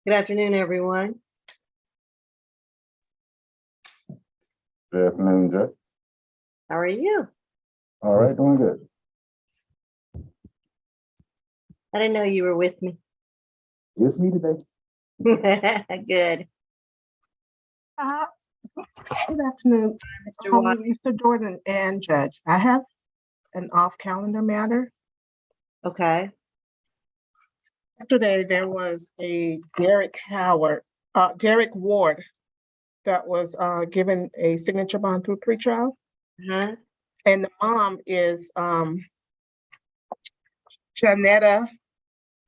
Good afternoon, everyone. Good afternoon, Jeff. How are you? All right, doing good. I didn't know you were with me. It's me today. Good. Good afternoon, Mr. Watt. Mr. Jordan and Judge. I have an off-calendar matter. Okay. Yesterday, there was a Derek Ward that was given a signature bond through pretrial. Uh-huh. And the mom is Janetta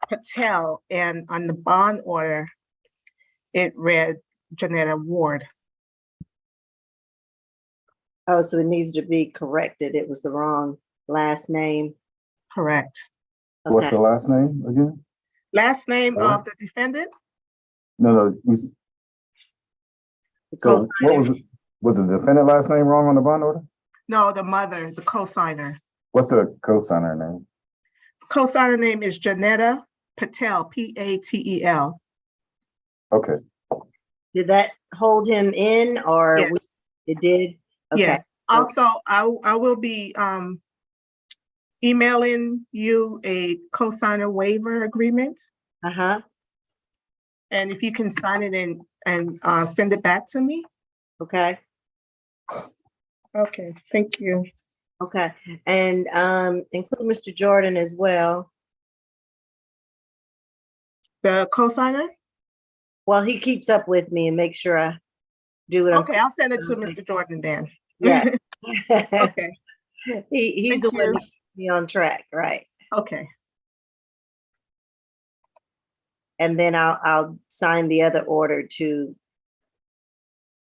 Patel, and on the bond order, it read Janetta Ward. Oh, so it needs to be corrected. It was the wrong last name. Correct. What's Okay. the last name again? Last name Ward? of the defendant? No. The So what co-signer. was the defendant last name wrong on the bond order? No, the mother, the co-signer. What's the co-signer name? Co-signer name is Janetta Patel, Patel. Okay. Did that hold him in or Yes. it did? Okay. Yes. Also, I will be emailing you a co-signer waiver agreement. Uh-huh. And if you can sign it and send it back to me. Okay. Okay, thank you. Okay. And include Mr. Jordan as well. The co-signer? Well, he keeps up with me and makes sure I do what Okay, I'll send it to Okay. Mr. Jordan then. Yeah. Okay, He's Thank the one you. that keeps me on track, right? okay. And then I'll sign the other order to,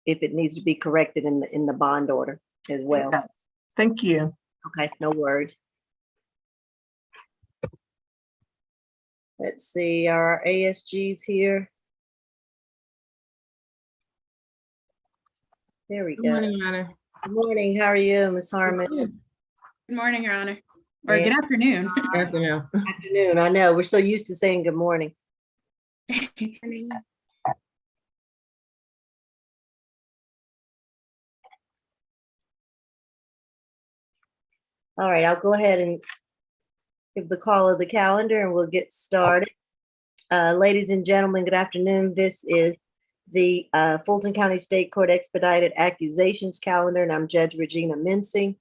if it needs to be corrected in the bond order as well. Yes. Thank you. Okay, no worries. Let's see, our ASGs here. There we Good go. morning, Your Honor. Good morning. How are you, Ms. Harmon? Good morning, Your Honor. Or Yeah. good afternoon. Good afternoon. I know, we're so used to saying good morning. All right, I'll go ahead and give the call of the calendar and we'll get started. Ladies and gentlemen, good afternoon. This is the Fulton County State Court Expedited Accusations calendar, and I'm Judge Regina Mincing.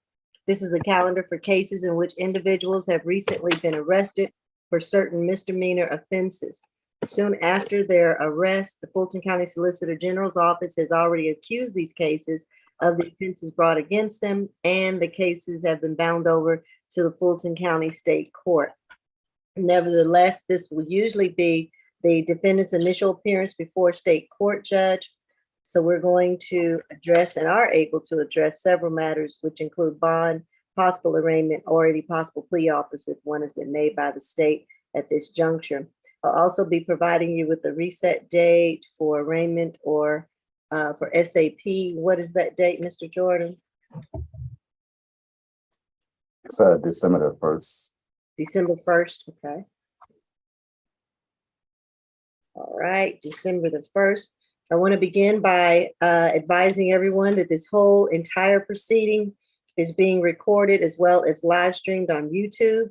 This is a calendar for cases in which individuals have recently been arrested for certain misdemeanor offenses. Soon after their arrest, the Fulton County Solicitor General's office has already accused these cases of the offenses brought against them, and the cases have been bound over to the Fulton County State Court. Nevertheless, this will usually be the defendant's initial appearance before a state court judge. So we're going to address and are able to address several matters, which include bond, possible arraignment, or any possible plea offers if one has been made by the state at this juncture. I'll also be providing you with a reset date for arraignment or for SAP. What is that date, Mr. Jordan? It's December the 1st. December 1st, okay. All right, December the 1st. I want to begin by advising everyone that this whole entire proceeding is being recorded as well as live streamed on YouTube.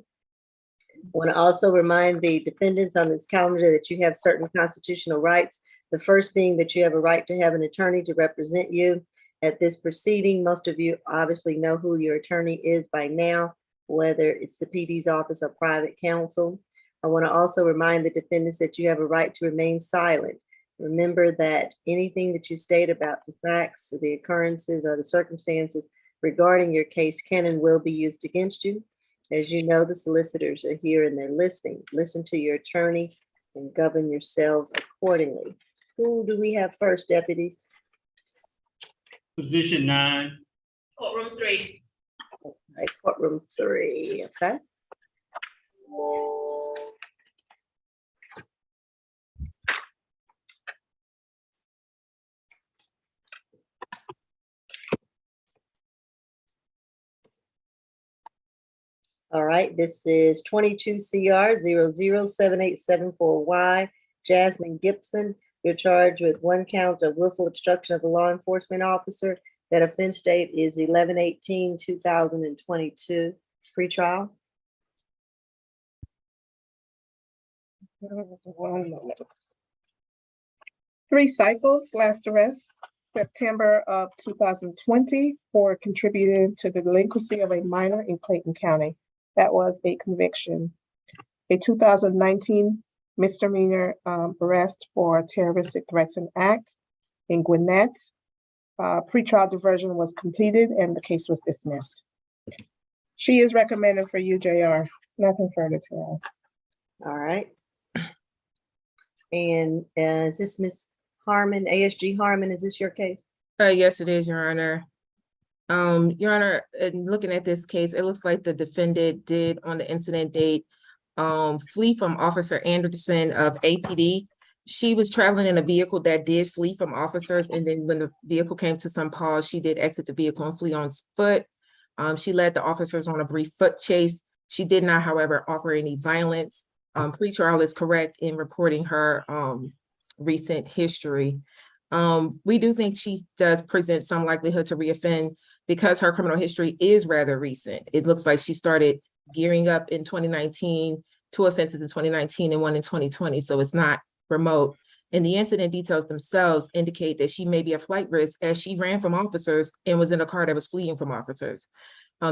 I want to also remind the defendants on this calendar that you have certain constitutional rights. The first being that you have a right to have an attorney to represent you at this proceeding. Most of you obviously know who your attorney is by now, whether it's the PD's office or private counsel. I want to also remind the defendants that you have a right to remain silent. Remember that anything that you state about the facts, the occurrences, or the circumstances regarding your case can and will be used against you. As you know, the solicitors are here and they're listening. Listen to your attorney and govern yourselves accordingly. Who do we have first, deputies? Position 9. Courtroom 3. All right, courtroom 3, okay. All right, this is 22 CR 007874Y, Jasmine Gibson. You're charged with 1 count of willful obstruction of a law enforcement officer. That offense date is 11/18/2022. Pretrial. One moment. 3 cycles, last arrest, September of 2020 for contributing to the delinquency of a minor in Clayton County. That was a conviction. A 2019 misdemeanor arrest for terroristic threats and act in Gwinnett. Pretrial diversion was completed and the case was dismissed. She is recommended for UJR. Nothing further to add. All right. And is this Miss Harmon, ASG Harmon? Is this your case? Yes, it is, Your Honor. Your Honor, in looking at this case, it looks like the defendant did on the incident date flee from Officer Anderson of APD. She was traveling in a vehicle that did flee from officers, and then when the vehicle came to some pause, she did exit the vehicle and flee on foot. She led the officers on a brief foot chase. She did not, however, offer any violence. Pretrial is correct in reporting her recent history. We do think she does present some likelihood to reoffend because her criminal history is rather recent. It looks like she started gearing up in 2019, 2 offenses in 2019 and 1 in 2020, so it's not remote. And the incident details themselves indicate that she may be a flight risk as she ran from officers and was in a car that was fleeing from officers.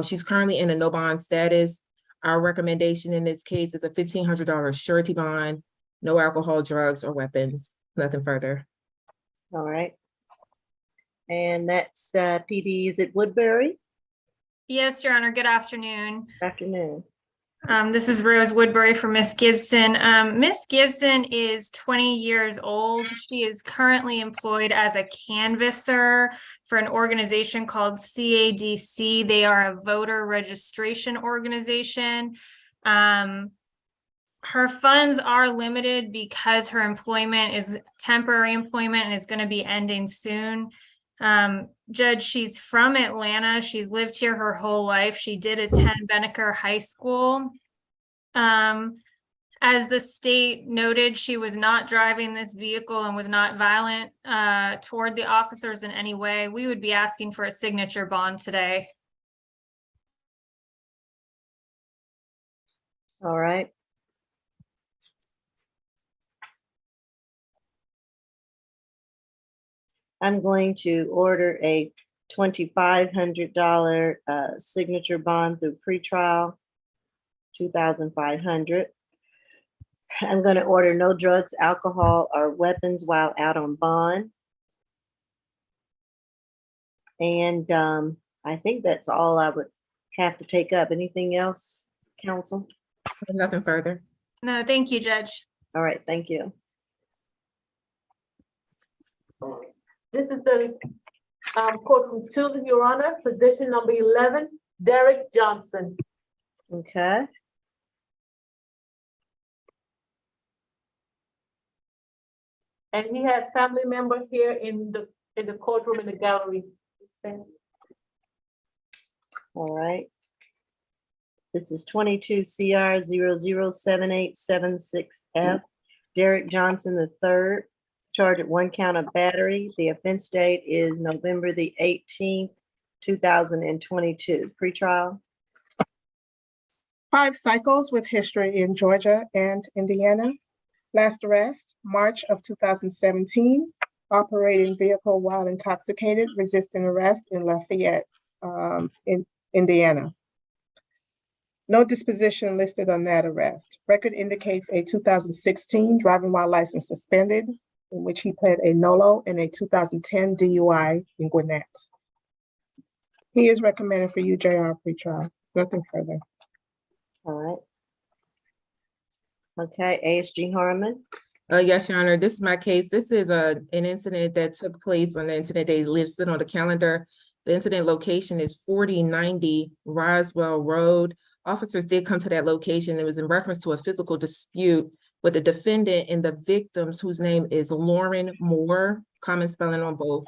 She's currently in a no bond status. Our recommendation in this case is a $1,500 surety bond, no alcohol, drugs, or weapons, nothing further. All right. And that's PD, is it Woodbury? Yes, Your Honor. Good afternoon. Afternoon. This is Rose Woodbury for Miss Gibson. Miss Gibson is 20 years old. She is currently employed as a canvasser for an organization called CADC. They are a voter registration organization. Her funds are limited because her employment is temporary employment and is going to be ending soon. Judge, she's from Atlanta. She's lived here her whole life. She did attend Benneker High School. As the state noted, she was not driving this vehicle and was not violent toward the officers in any way. We would be asking for a signature bond today. All right. I'm going to order a $2,500 signature bond through pretrial, $2,500. I'm going to order no drugs, alcohol, or weapons while out on bond. And I think that's all I would have to take up. Anything else, counsel? Nothing further. No, thank you, Judge. All right, thank you. This is the courtroom 2, Your Honor, position number 11, Derek Johnson. Okay. And he has family member here in the courtroom in the gallery. All right. This is 22 CR 007876F. Derek Johnson III, charged at 1 count of battery. The offense date is November the 18th, 2022. Pretrial. 5 cycles with history in Georgia and Indiana. Last arrest, March of 2017, operating vehicle while intoxicated, resisting arrest in Lafayette, in Indiana. No disposition listed on that arrest. Record indicates a 2016 driving while license suspended, in which he pled a NOLO, and a 2010 DUI in Gwinnett. He is recommended for UJR pretrial. Nothing further. All right. Okay, ASG Harmon. Yes, Your Honor, this is my case. This is an incident that took place on the incident day listed on the calendar. The incident location is 4090 Roswell Road. Officers did come to that location. It was in reference to a physical dispute with the defendant and the victims, whose name is Lauren Moore, common spelling on both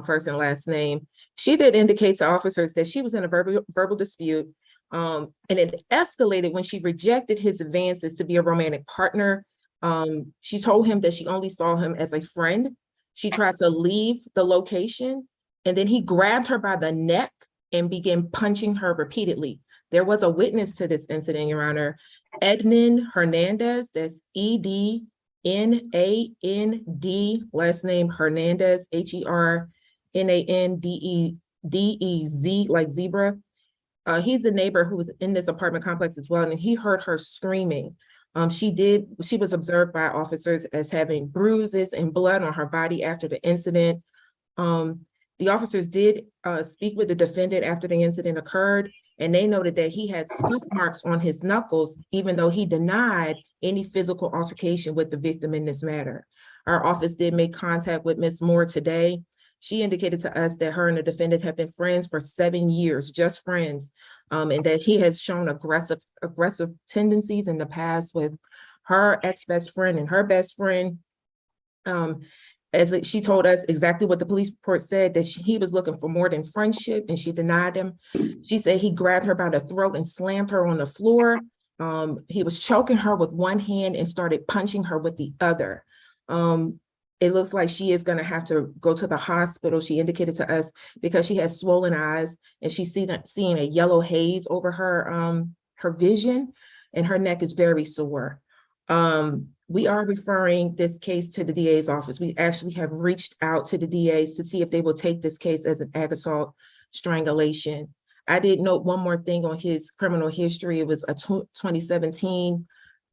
first and last name. She did indicate to officers that she was in a verbal dispute, and it escalated when she rejected his advances to be a romantic partner. She told him that she only saw him as a friend. She tried to leave the location, and then he grabbed her by the neck and began punching her repeatedly. There was a witness to this incident, Your Honor, Ednan Hernandez, that's Ednand, last name Hernandez, Hernandez, like zebra. He's a neighbor who was in this apartment complex as well, and he heard her screaming. She was observed by officers as having bruises and blood on her body after the incident. The officers did speak with the defendant after the incident occurred, and they noted that he had scuff marks on his knuckles, even though he denied any physical altercation with the victim in this matter. Our office did make contact with Ms. Moore today. She indicated to us that her and the defendant have been friends for 7 years, just friends, and that he has shown aggressive tendencies in the past with her ex-best friend and her best friend. As she told us exactly what the police report said, that he was looking for more than friendship, and she denied him. She said he grabbed her by the throat and slammed her on the floor. He was choking her with one hand and started punching her with the other. It looks like she is going to have to go to the hospital, she indicated to us, because she has swollen eyes and she's seeing a yellow haze over her vision, and her neck is very sore. We are referring this case to the DA's office. We actually have reached out to the DAs to see if they will take this case as an ag assault strangulation. I did note one more thing on his criminal history. It was a 2017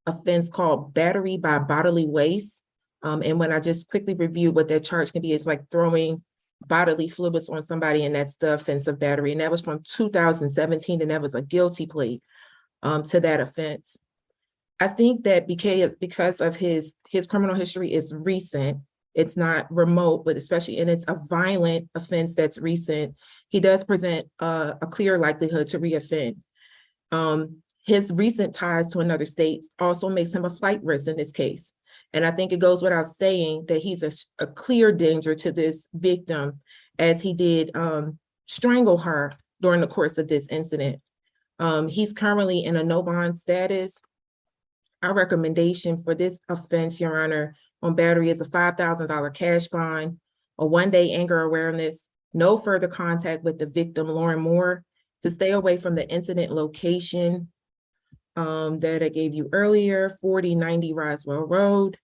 offense called battery by bodily waste. And when I just quickly reviewed what that charge can be, it's like throwing bodily fluids on somebody, and that's the offense of battery. And that was from 2017, and that was a guilty plea to that offense. I think that because of his criminal history is recent, it's not remote, but especially, and it's a violent offense that's recent, he does present a clear likelihood to reoffend. His recent ties to another state also makes him a flight risk in this case. And I think it goes without saying that he's a clear danger to this victim, as he did strangle her during the course of this incident. He's currently in a no bond status. Our recommendation for this offense, Your Honor, on battery is a $5,000 cash bond, a 1-day anger awareness, no further contact with the victim, Lauren Moore, to stay away from the incident location that I gave you earlier, 4090 Roswell Road,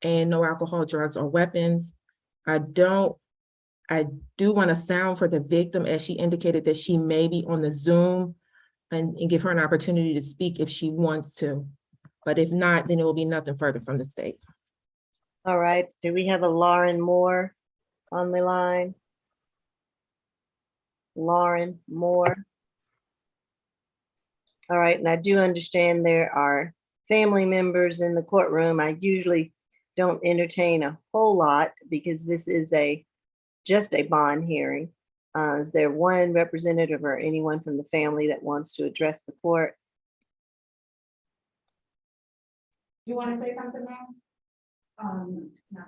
and no alcohol, drugs, or weapons. I do want to sound for the victim, as she indicated that she may be on the Zoom, and give her an opportunity to speak if she wants to. But if not, then it will be nothing further from the state. All right, do we have a Lauren Moore on the line? Lauren Moore. All right, and I do understand there are family members in the courtroom. I usually don't entertain a whole lot because this is just a bond hearing. Is there one representative or anyone from the family that wants to address the court? You want to say something now? No.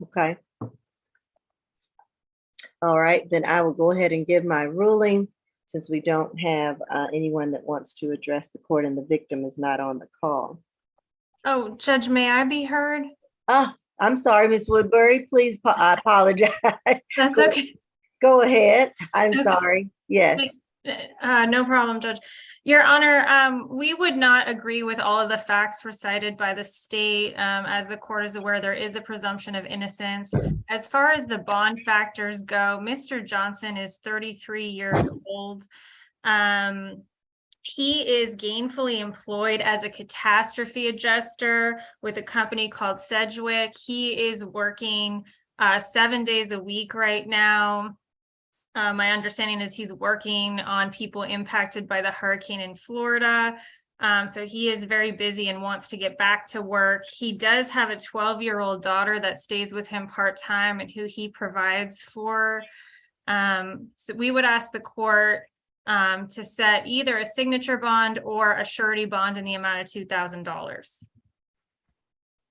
Okay. All right, then I will go ahead and give my ruling, since we don't have anyone that wants to address the court and the victim is not on the call. Oh, Judge, may I be heard? I'm sorry, Ms. Woodbury, please, I apologize. That's Go- okay. Go ahead, I'm Okay. sorry, yes. No problem, Judge. Your Honor, we would not agree with all of the facts recited by the state. As the court is aware, there is a presumption of innocence. As far as the bond factors go, Mr. Johnson is 33 years old. He is gainfully employed as a catastrophe adjuster with a company called Sedgwick. He is working 7 days a week right now. My understanding is he's working on people impacted by the hurricane in Florida. So he is very busy and wants to get back to work. He does have a 12-year-old daughter that stays with him part-time and who he provides for. So we would ask the court to set either a signature bond or a surety bond in the amount of $2,000.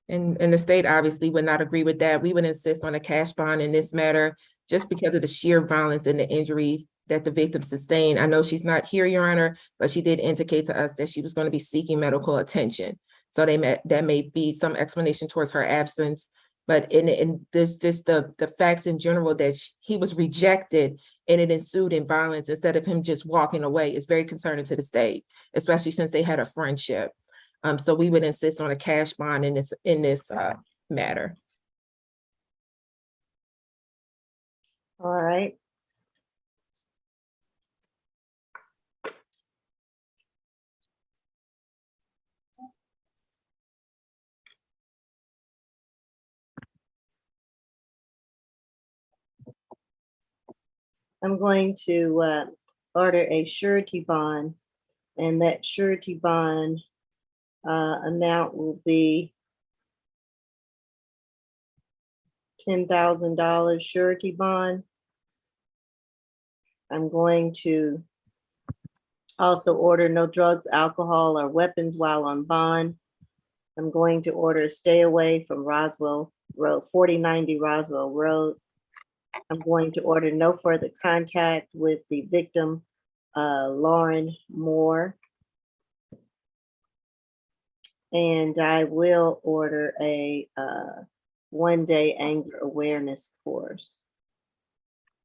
And the state obviously would not agree with that. We would insist on a cash bond in this matter, just because of the sheer violence and the injuries that the victim sustained. I know she's not here, Your Honor, but she did indicate to us that she was going to be seeking medical attention. So that may be some explanation towards her absence. But in this, just the facts in general that he was rejected and it ensued in violence instead of him just walking away is very concerning to the state, especially since they had a friendship. So we would insist on a cash bond in this matter. All right. I'm going to order a surety bond, and that surety bond amount will be $10,000 surety bond. I'm going to also order no drugs, alcohol, or weapons while on bond. I'm going to order a stay away from Roswell Road, 4090 Roswell Road. I'm going to order no further contact with the victim, Lauren Moore. And I will order a one-day anger awareness course.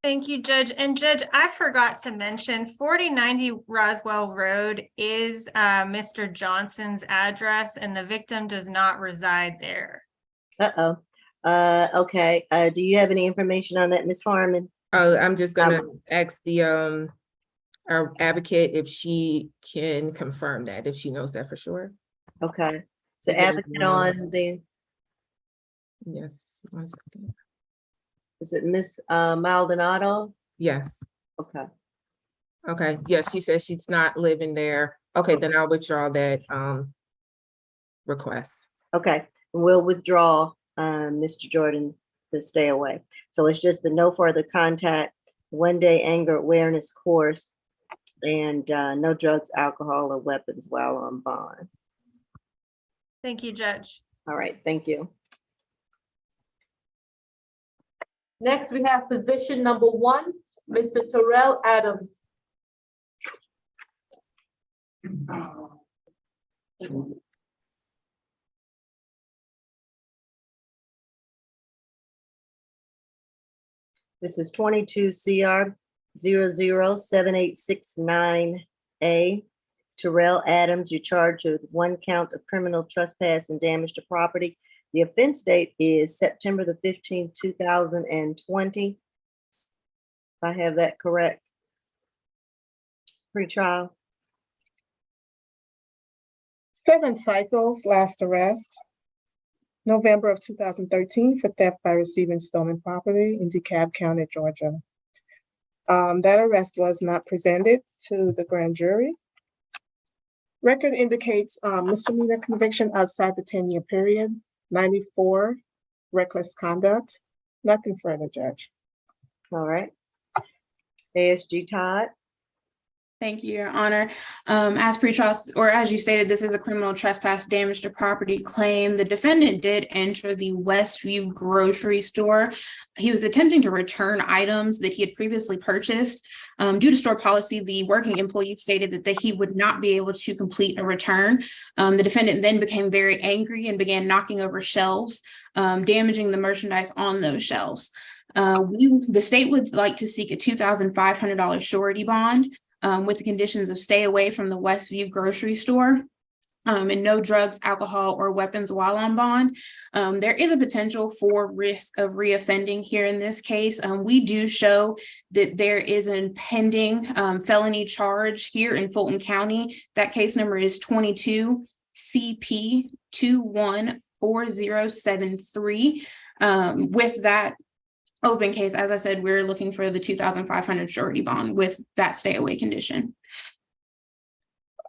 Thank you, Judge. And Judge, I forgot to mention 4090 Roswell Road is Mr. Johnson's address, and the victim does not reside there. Uh-oh. Okay. Do you have any information on that, Ms. Harmon? I'm just gonna ask the our advocate if she can confirm that, if she knows that for sure. Okay. So Okay. advocate on the, Yes, 1 second. is it Miss Maldonado? Yes. Okay. Okay, yes, she says she's not living there. Okay, then I'll withdraw that request. Okay. We'll withdraw Mr. Jordan to stay away. So it's just the no further contact, one-day anger awareness course, and no drugs, alcohol, or weapons while on bond. Thank you, Judge. All right, thank you. Next, we have position number 1, Mr. Terrell Adams. This is 22 CR 007869A. Terrell Adams, you're charged with 1 count of criminal trespass and damage to property. The offense date is September the 15th, 2020. If I have that correct. Pre-trial. 7 cycles, last arrest. November of 2013 for theft by receiving stolen property in DeKalb County, Georgia. That arrest was not presented to the grand jury. Record indicates misdemeanor conviction outside the 10-year period, 94 reckless conduct. Nothing further, Judge. All right. ASG Todd. Thank you, Your Honor. As pretrial, or as you stated, this is a criminal trespass damage to property claim. The defendant did enter the Westview grocery store. He was attempting to return items that he had previously purchased. Due to store policy, the working employee stated that he would not be able to complete a return. The defendant then became very angry and began knocking over shelves, damaging the merchandise on those shelves. The state would like to seek a $2,500 surety bond, with the conditions of stay away from the Westview grocery store, and no drugs, alcohol, or weapons while on bond. There is a potential for risk of reoffending here in this case. We do show that there is a pending felony charge here in Fulton County. That case number is 22 CP 214073. With that open case, as I said, we're looking for the $2,500 surety bond with that stay away condition.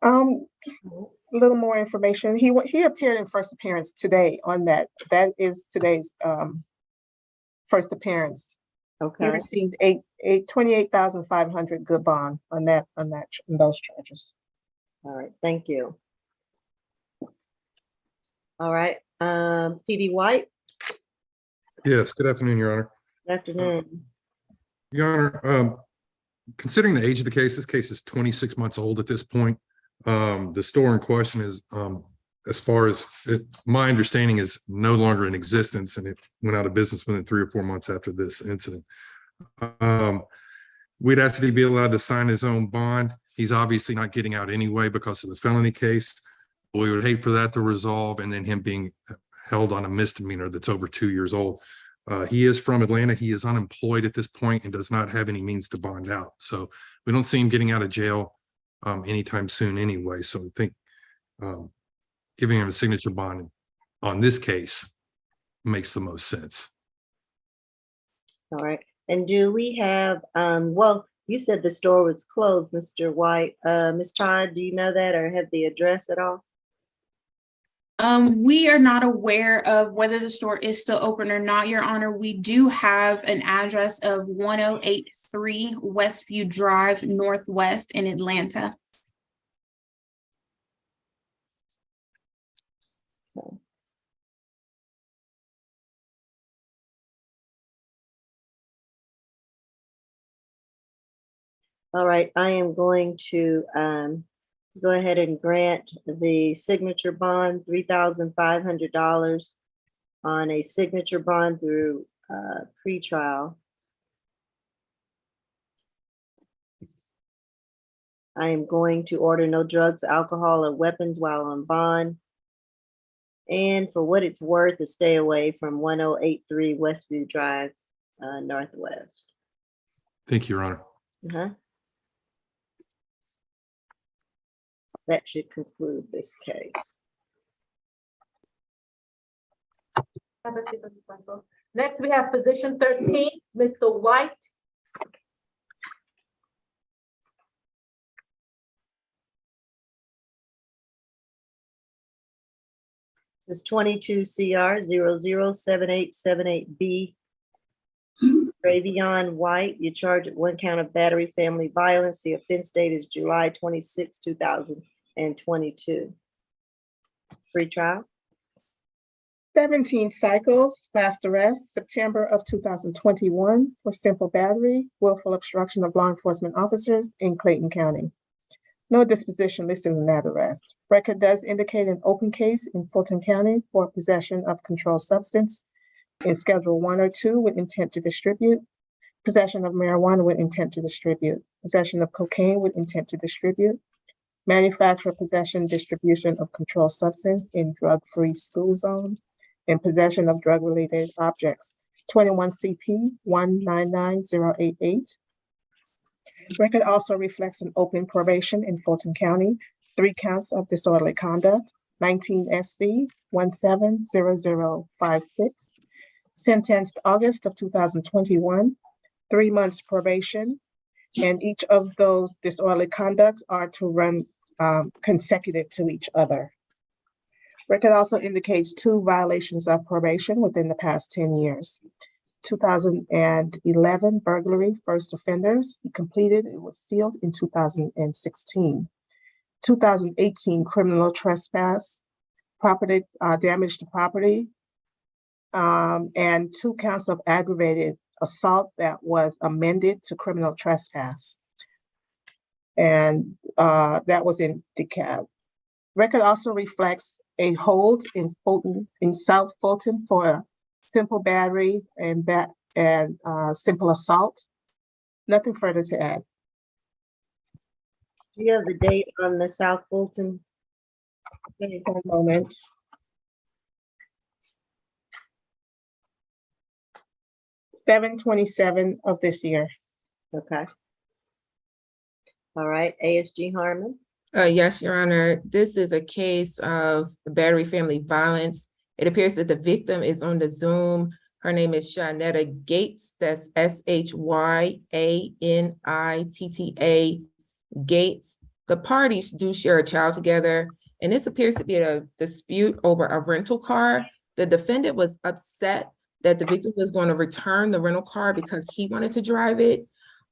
Just a little more information. He appeared in first appearance today on that. That is today's first appearance. He Okay. received a $28,500 good bond on those charges. All right. Thank you. All right. PD White. Yes, good afternoon, Your Honor. Good afternoon. Your Honor, considering the age of the case, this case is 26 months old at this point. The store in question is, as far as my understanding, is no longer in existence, and it went out of business within 3 or 4 months after this incident. We'd asked that he be allowed to sign his own bond. He's obviously not getting out anyway because of the felony case. We would hate for that to resolve and then him being held on a misdemeanor that's over 2 years old. He is from Atlanta. He is unemployed at this point and does not have any means to bond out. So we don't see him getting out of jail anytime soon anyway. So I think giving him a signature bond on this case makes the most sense. All right. And do we have, well, you said the store was closed, Mr. White. Ms. Todd, do you know that or have the address at all? We are not aware of whether the store is still open or not, Your Honor. We do have an address of 1083 Westview Drive Northwest in Atlanta. All right, I am going to go ahead and grant the signature bond, $3,500 on a signature bond through pretrial. I am going to order no drugs, alcohol, or weapons while on bond. And for what it's worth, to stay away from 1083 Westview Drive Northwest. Thank you, Your Honor. That should conclude this case. Next, we have position 13, Mr. White. This is 22 CR 007878B. Ravion White, you charge at 1 count of battery family violence. The offense date is July 26, 2022. Free trial. 17 cycles, last arrest, September of 2021 for simple battery, willful obstruction of law enforcement officers in Clayton County. No disposition listed in that arrest. Record does indicate an open case in Fulton County for possession of controlled substance in Schedule 1 or 2 with intent to distribute, possession of marijuana with intent to distribute, possession of cocaine with intent to distribute, manufacture, possession, distribution of controlled substance in drug-free school zone, and possession of drug-related objects, 21 CP 199088. Record also reflects an open probation in Fulton County, 3 counts of disorderly conduct, 19 SC 170056, sentenced August of 2021, 3 months probation, and each of those disorderly conducts are to run consecutive to each other. Record also indicates 2 violations of probation within the past 10 years. 2011 burglary, first offenders, he completed, it was sealed in 2016. 2018 criminal trespass, property damage to property, and 2 counts of aggravated assault that was amended to criminal trespass. And that was in DeKalb. Record also reflects a hold in Fulton, in South Fulton for simple battery and simple assault. Nothing further to add. Do you have the date on the South Fulton? One moment. (7/27) of this year. Okay. All right, ASG Harmon. Yes, Your Honor. This is a case of battery family violence. It appears that the victim is on the Zoom. Her name is Shaynetta Gates. That's SHYANITTA Gates. The parties do share a child together, and this appears to be a dispute over a rental car. The defendant was upset that the victim was going to return the rental car because he wanted to drive it.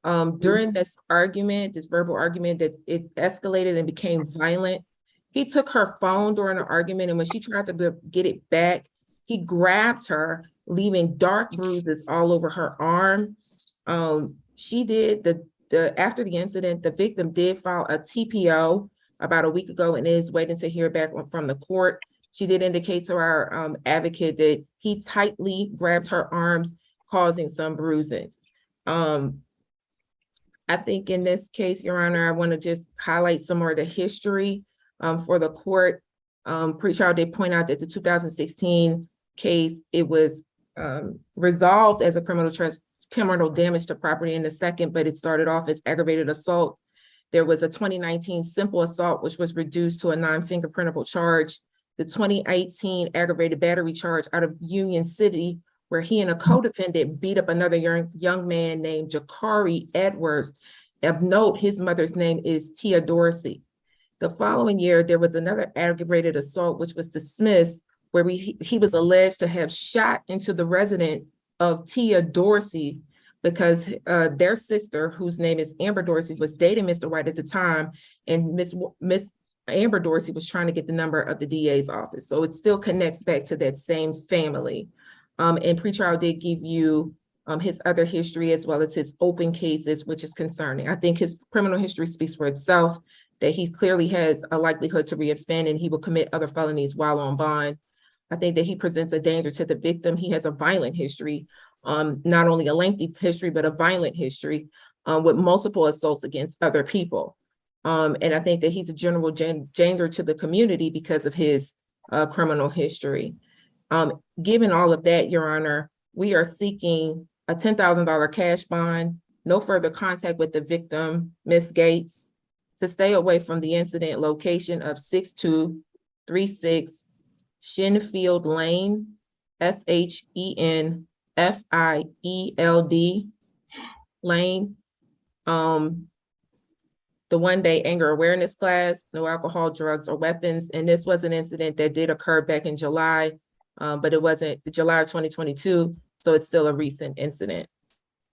During this argument, this verbal argument, that it escalated and became violent. He took her phone during the argument, and when she tried to get it back, he grabbed her, leaving dark bruises all over her arm. The after the incident, the victim did file a TPO about a week ago and is waiting to hear back from the court. She did indicate to our advocate that he tightly grabbed her arms, causing some bruising. I think in this case, Your Honor, I want to just highlight some more of the history for the court. Pretrial did point out that the 2016 case, it was resolved as a criminal damage to property in the second, but it started off as aggravated assault. There was a 2019 simple assault, which was reduced to a non-fingerprintable charge. The 2018 aggravated battery charge out of Union City, where he and a co-defendant beat up another young man named Jakari Edwards. Of note, his mother's name is Tia Dorsey. The following year, there was another aggravated assault, which was dismissed, where he was alleged to have shot into the resident of Tia Dorsey because their sister, whose name is Amber Dorsey, was dating Mr. White at the time, and Miss Amber Dorsey was trying to get the number of the DA's office. So it still connects back to that same family. And pretrial did give you his other history as well as his open cases, which is concerning. I think his criminal history speaks for itself, that he clearly has a likelihood to reoffend and he will commit other felonies while on bond. I think that he presents a danger to the victim. He has a violent history, not only a lengthy history, but a violent history with multiple assaults against other people. And I think that he's a general danger to the community because of his criminal history. Given all of that, Your Honor, we are seeking a $10,000 cash bond, no further contact with the victim, Ms. Gates, to stay away from the incident location of 6236 Shenfield Lane, SHENFIELD Lane. The one-day anger awareness class, no alcohol, drugs, or weapons. And this was an incident that did occur back in July, but it wasn't July of 2022, so it's still a recent incident.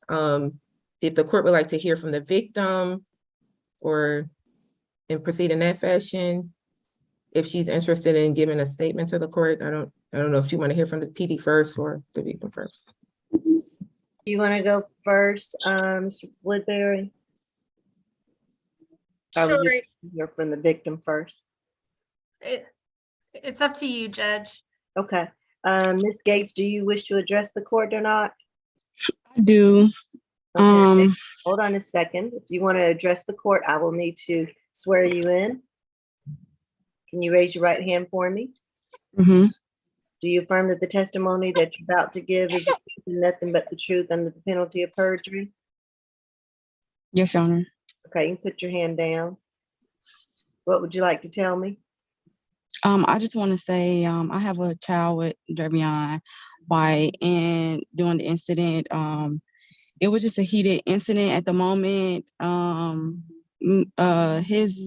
If the court would like to hear from the victim and proceed in that fashion, if she's interested in giving a statement to the court, I don't know if you want to hear from the PD first or the victim first. You want to go first, Mr. Woodbury? Or would you Sure, hear from the victim first? it's up to you, Judge. Okay. Ms. Gates, do you wish to address the court or not? I do. Okay, hold on a second. If you want to address the court, I will need to swear you in. Can you raise your right hand for me? Mm-hmm. Do you affirm that the testimony that you're about to give is the truth and nothing but the truth under the penalty of perjury? Yes, Your Honor. Okay, you can put your hand down. What would you like to tell me? I just want to say I have a child with Dravion White, and during the incident, it was just a heated incident at the moment. His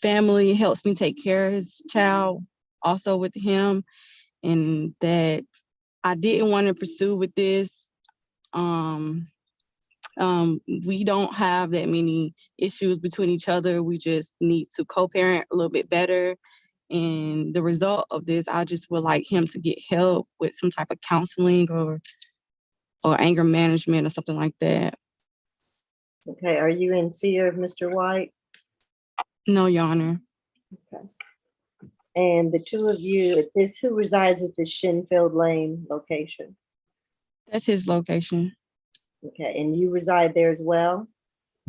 family helps me take care of his child also with him, and that I didn't want to pursue with this. We don't have that many issues between each other. We just need to co-parent a little bit better. And the result of this, I just would like him to get help with some type of counseling or anger management or something like that. Okay, are you in fear of Mr. White? No, Your Honor. Okay. And the two of you, who resides at the Shenfield Lane location? That's his location. Okay, and you reside there as well?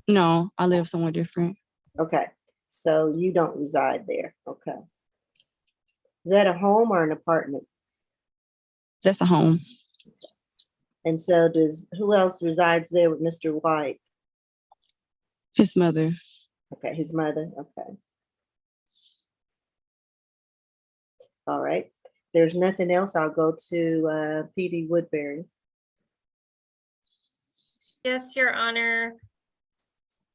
No, I live somewhere different. Okay, so you don't reside there, okay. Is that a home or an apartment? That's a home. And so who else resides there with Mr. White? His mother. Okay, his mother, okay. All right, there's nothing else, I'll go to PD Woodbury. Yes, Your Honor.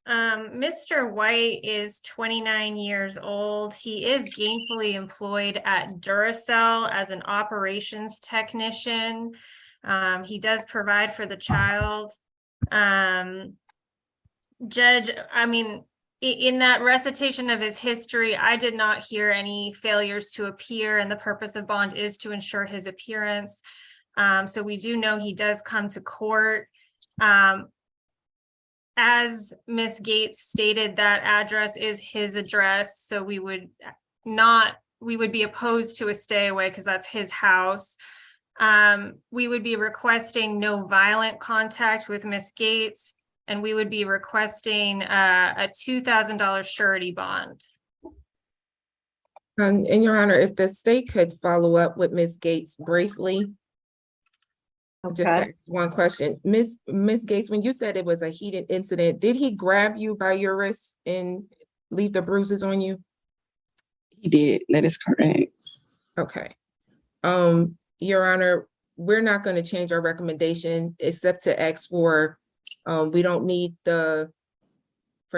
Mr. White is 29 years old. He is gainfully employed at Duracell as an operations technician. He does provide for the child. Judge, I mean, in that recitation of his history, I did not hear any failures to appear, and the purpose of bond is to ensure his appearance. So we do know he does come to court. as Ms. Gates stated, that address is his address, so we would be opposed to a stay away because that's his house. We would be requesting no violent contact with Ms. Gates, and we would be requesting a $2,000 surety bond. And Your Honor, if the state could follow up with Ms. Gates briefly. Just Okay. one question. Ms. Gates, when you said it was a heated incident, did he grab you by your wrist and leave the bruises on you? He did. That is correct. Okay. Your Honor, we're not going to change our recommendation except to ask for, we don't need for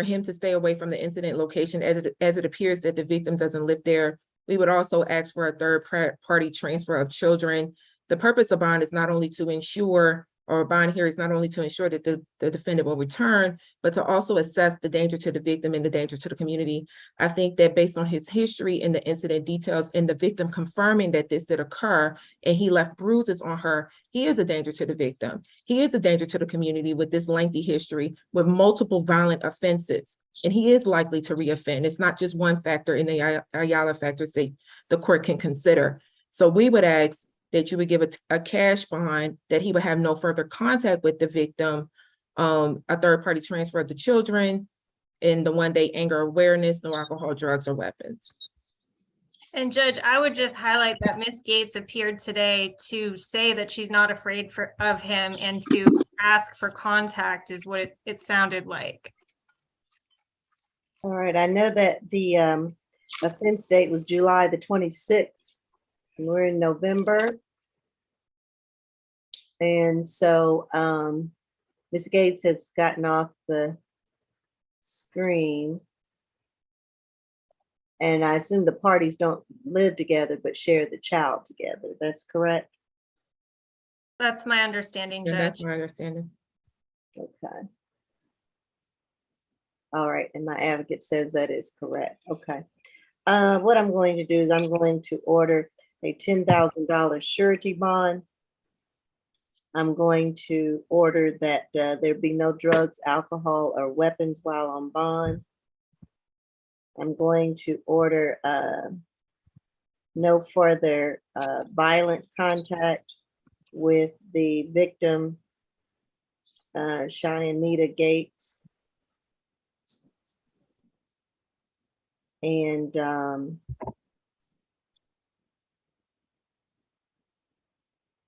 him to stay away from the incident location as it appears that the victim doesn't live there. We would also ask for a third party transfer of children. The purpose of bond is not only to ensure, or bond here is not only to ensure that the defendant will return, but to also assess the danger to the victim and the danger to the community. I think that based on his history and the incident details and the victim confirming that this did occur and he left bruises on her, he is a danger to the victim. He is a danger to the community with this lengthy history with multiple violent offenses, and he is likely to reoffend. It's not just one factor in the Ayala factors that the court can consider. So we would ask that you would give a cash bond, that he would have no further contact with the victim, a third party transfer of the children, and the 1-day anger awareness, no alcohol, drugs, or weapons. And Judge, I would just highlight that Ms. Gates appeared today to say that she's not afraid of him, and to ask for contact is what it sounded like. All right. I know that the offense date was July the 26th, and we're in November. And so Ms. Gates has gotten off the screen. And I assume the parties don't live together, but share the child together. That's correct? That's my understanding, Yeah, that's Judge. my understanding. Okay. All right, and my advocate says that is correct. Okay. What I'm going to do is I'm going to order a $10,000 surety bond. I'm going to order that there be no drugs, alcohol, or weapons while on bond. I'm going to order no further violent contact with the victim, Chyanita Gates. And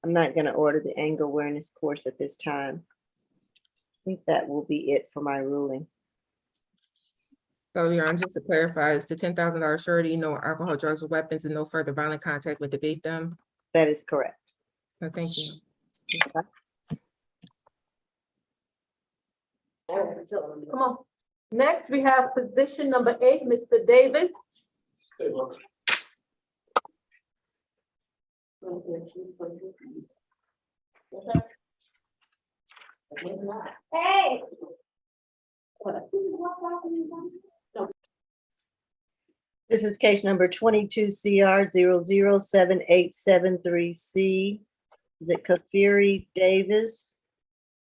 I'm not going to order the anger awareness course at this time. I think that will be it for my ruling. So Your Honor, just to clarify, it's the $10,000 surety, no alcohol, drugs, or weapons, and no further violent contact with the victim. That is correct. Thank you. Come on. Next, we have position number 8, Mr. Davis. Hey. This is case number 22 CR 007873C. Is it Kafiri Davis?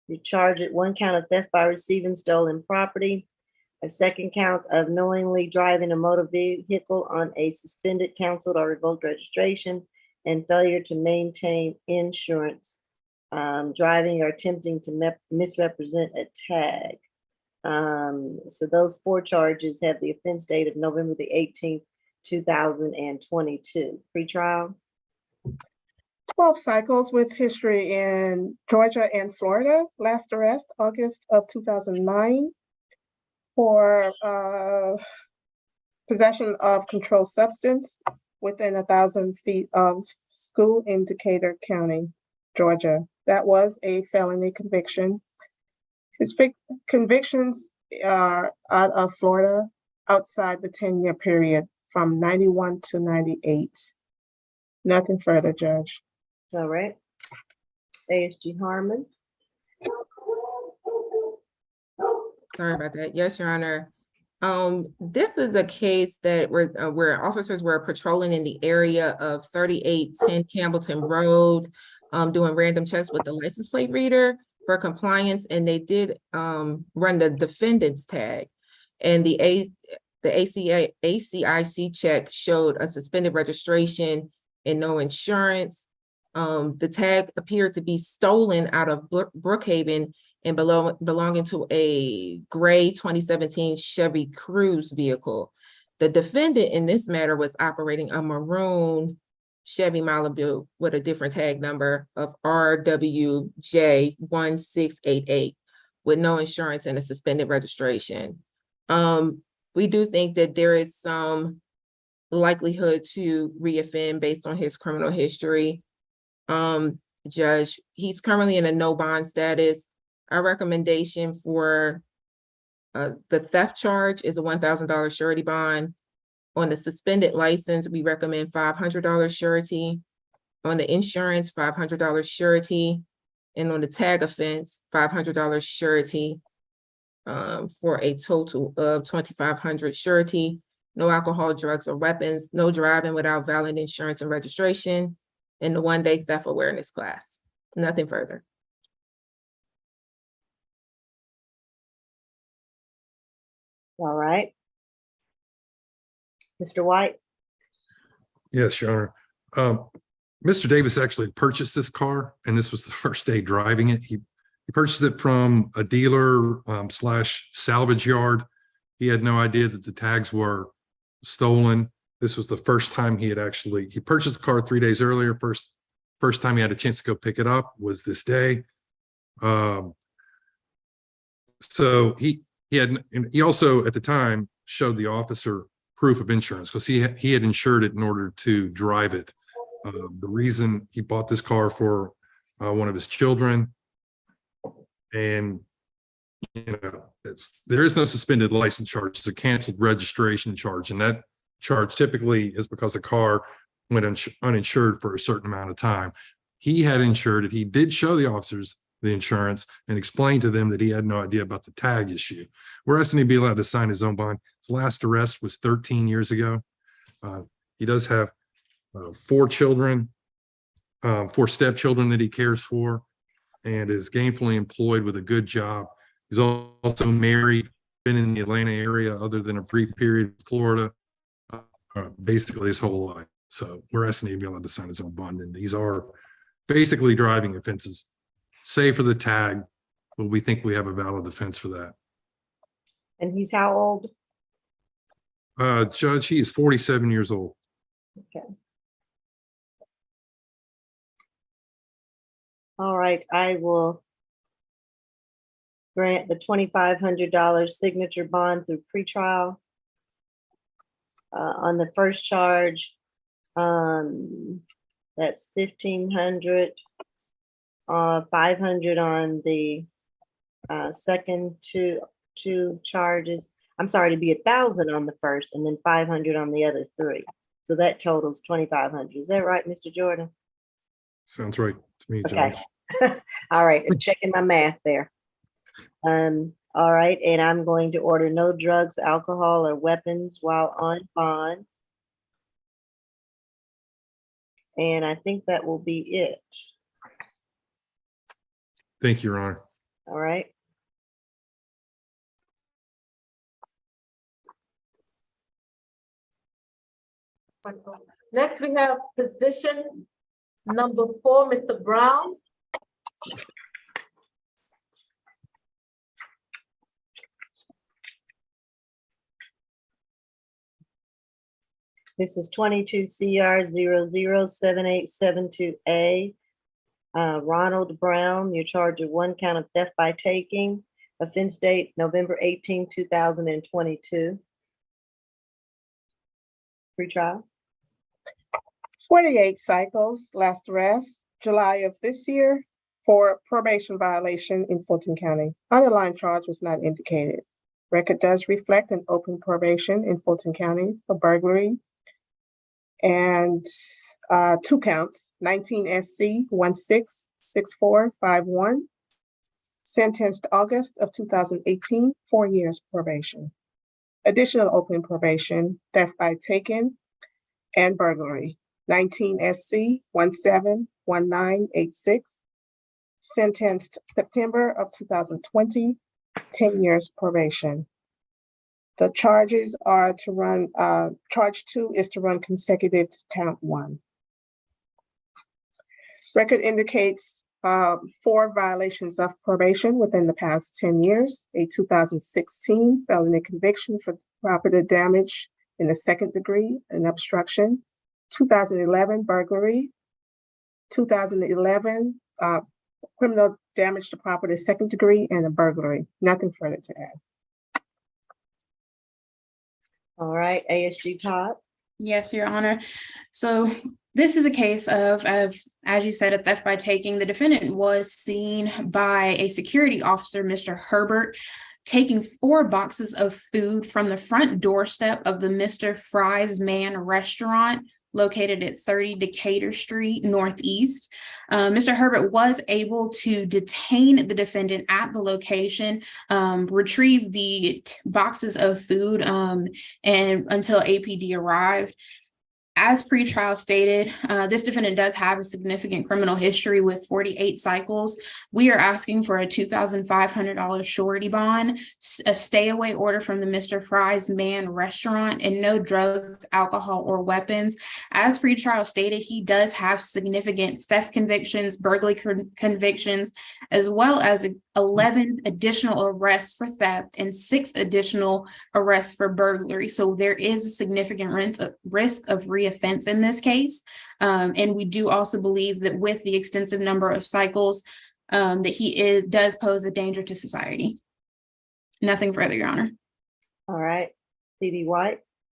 You're charged at 1 count of theft by receiving stolen property, a 2nd count of knowingly driving a motor vehicle on a suspended, canceled, or revoked registration, and failure to maintain insurance, driving or attempting to misrepresent a tag. So those 4 charges have the offense date of November the 18th, 2022. Pretrial? 12 cycles with history in Georgia and Florida. Last arrest, August of 2009 for possession of controlled substance within 1,000 feet of school in Decatur County, Georgia. That was a felony conviction. His convictions are out of Florida outside the 10-year period from 91 to 98. Nothing further, Judge. All right. ASG Harmon? Sorry about that. Yes, Your Honor. This is a case that where officers were patrolling in the area of 3810 Campbellton Road, doing random checks with the license plate reader. for compliance, and they did run the defendant's tag. And the ACIC check showed a suspended registration and no insurance. The tag appeared to be stolen out of Brookhaven and belonging to a gray 2017 Chevy Cruze vehicle. The defendant in this matter was operating a maroon Chevy Malibu with a different tag number of RWJ1688 with no insurance and a suspended registration. We do think that there is some likelihood to reoffend based on his criminal history. Judge, he's currently in a no bond status. Our recommendation for the theft charge is a $1,000 surety bond. On the suspended license, we recommend $500 surety. On the insurance, $500 surety. And on the tag offense, $500 surety, for a total of $2,500 surety. No alcohol, drugs, or weapons, no driving without valid insurance and registration, and the one-day theft awareness class. Nothing further. All right. Mr. White? Yes, Your Honor. Mr. Davis actually purchased this car, and this was the first day driving it. He purchased it from a dealer slash salvage yard. He had no idea that the tags were stolen. This was the first time he purchased the car 3 days earlier. First time he had a chance to go pick it up was this day. So he also at the time showed the officer proof of insurance because he had insured it in order to drive it. The reason he bought this car for one of his children, and there is no suspended license charge. It's a canceled registration charge, and that charge typically is because a car went uninsured for a certain amount of time. He had insured it. He did show the officers the insurance and explained to them that he had no idea about the tag issue. We're asking him to be allowed to sign his own bond. His last arrest was 13 years ago. He does have 4 children, 4 stepchildren that he cares for, and is gainfully employed with a good job. He's also married, been in the Atlanta area other than a brief period in Florida, basically his whole life. So we're asking him to be allowed to sign his own bond. And these are basically driving offenses, save for the tag, but we think we have a valid defense for that. And he's how old? Judge, he is 47 years old. Okay. All right, I will grant the $2,500 signature bond through pretrial. On the first charge, that's $1,500, 500 on the second two charges. I'm sorry, to be 1,000 on the first, and then 500 on the other 3. So that totals 2,500. Is that right, Mr. Jordan? Sounds right to me, Okay. Judge. All right, I'm checking my math there. All right, and I'm going to order no drugs, alcohol, or weapons while on bond. And I think that will be it. Thank you, Your Honor. All right. Next, we have position number 4, Mr. Brown. This is 22 CR 007872A. Ronald Brown, you're charged with 1 count of theft by taking. Offense date November 18, 2022. Pretrial. 48 cycles, last arrest, July of this year, for probation violation in Fulton County. Underlying charge was not indicated. Record does reflect an open probation in Fulton County for burglary and 2 counts, 19 SC 166451, sentenced August of 2018, 4 years probation. Additional open probation, theft by taking, and burglary, 19 SC 171986, sentenced September of 2020, 10 years probation. The charges are to run, charge 2 is to run consecutive to count 1. Record indicates 4 violations of probation within the past 10 years, a 2016 felony conviction for property damage in the 2nd degree and obstruction, 2011 burglary, 2011 criminal damage to property 2nd degree, and a burglary. Nothing further to add. All right, ASG Todd. Yes, Your Honor. So this is a case of, as you said, a theft by taking. The defendant was seen by a security officer, Mr. Herbert, taking 4 boxes of food from the front doorstep of the Mr. Fry's Man restaurant located at 30 Decatur Street Northeast. Mr. Herbert was able to detain the defendant at the location, retrieve the boxes of food, and until APD arrived. As pretrial stated, this defendant does have a significant criminal history with 48 cycles. We are asking for a $2,500 surety bond, a stay away order from the Mr. Fry's Man restaurant, and no drugs, alcohol, or weapons. As pretrial stated, he does have significant theft convictions, burglary convictions, as well as 11 additional arrests for theft and 6 additional arrests for burglary. So there is a significant risk of reoffense in this case. And we do also believe that with the extensive number of cycles, that he does pose a danger to society. Nothing further, Your Honor. All right, C.D. White.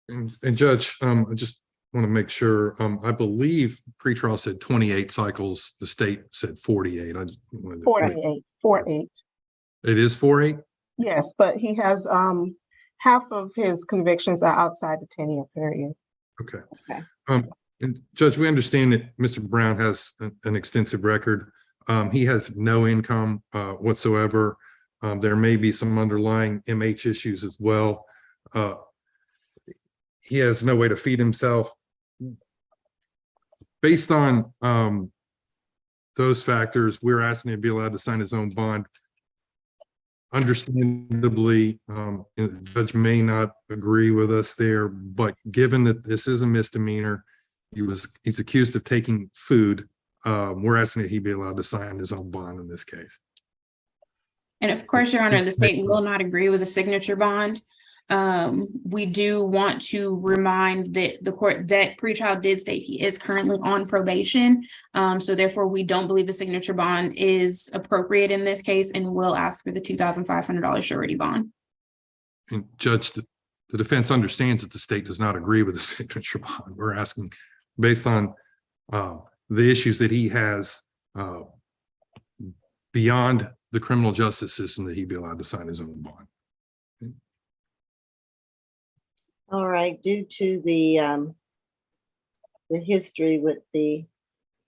And Judge, I just want to make sure, I believe pretrial said 28 cycles, the state said 48. I just wanted to 48. It is 48? Yes, but he has half of his convictions are outside the 10-year period. Okay. Okay. And Judge, we understand that Mr. Brown has an extensive record. He has no income whatsoever. There may be some underlying MH issues as well. He has no way to feed himself. Based on those factors, we're asking him to be allowed to sign his own bond. Understandably, the judge may not agree with us there, but given that this is a misdemeanor, he's accused of taking food, we're asking that he be allowed to sign his own bond in this case. And of course, Your Honor, the state will not agree with a signature bond. We do want to remind that the court that pretrial did state he is currently on probation. So therefore, we don't believe a signature bond is appropriate in this case and will ask for the $2,500 surety bond. And Judge, the defense understands that the state does not agree with the signature bond. We're asking based on the issues that he has beyond the criminal justice system that he be allowed to sign his own bond. All right, due to the history with the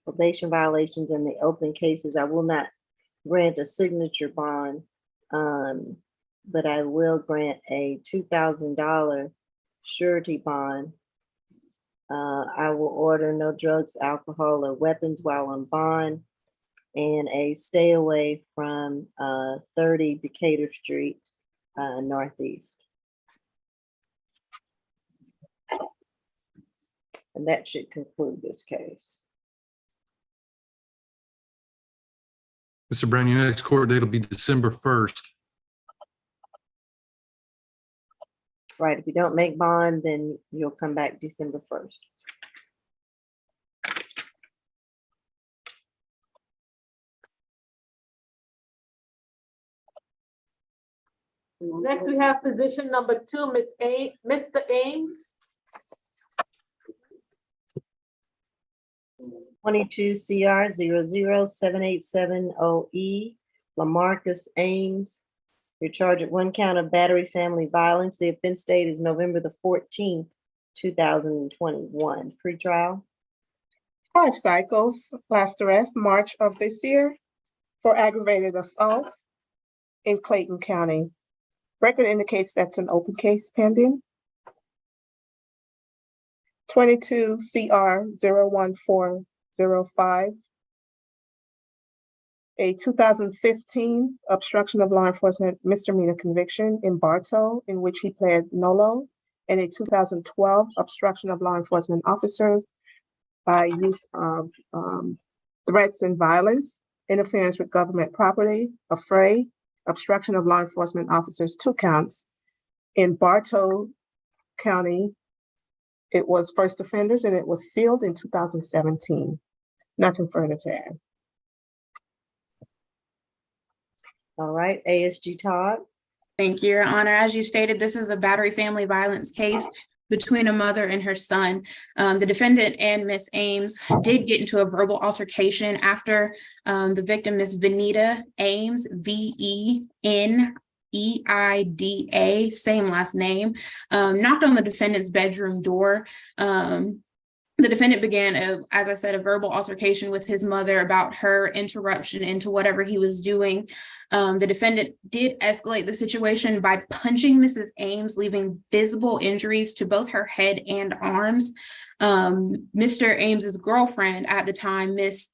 probation violations and the open cases, I will not grant a signature bond, but I will grant a $2,000 surety bond. I will order no drugs, alcohol, or weapons while on bond, and a stay away from 30 Decatur Street Northeast. And that should conclude this case. Mr. Brown, your next court date will be December 1st. Right, if you don't make bond, then you'll come back December 1st. Next, we have position number 2, Mr. Ames. 22 CR 00787OE, Lamarcus Ames. You're charged with 1 count of battery family violence. The offense date is November the 14th, 2021. Pretrial. 5 cycles, last arrest March of this year for aggravated assaults in Clayton County. Record indicates that's an open case pending. 22 CR 01405. a 2015 obstruction of law enforcement misdemeanor conviction in Bartow, in which he pled nolo, and a 2012 obstruction of law enforcement officers by use of threats and violence, interference with government property, affray, obstruction of law enforcement officers, 2 counts. In Bartow County, it was first offenders and it was sealed in 2017. Nothing further to add. All right, ASG Todd. Thank you, Your Honor. As you stated, this is a battery family violence case between a mother and her son. The defendant and Miss Ames did get into a verbal altercation after the victim, Miss Venita Ames, VENEIDA, same last name, knocked on the defendant's bedroom door. The defendant began, as I said, a verbal altercation with his mother about her interruption into whatever he was doing. The defendant did escalate the situation by punching Mrs. Ames, leaving visible injuries to both her head and arms. Mr. Ames's girlfriend at the time, Miss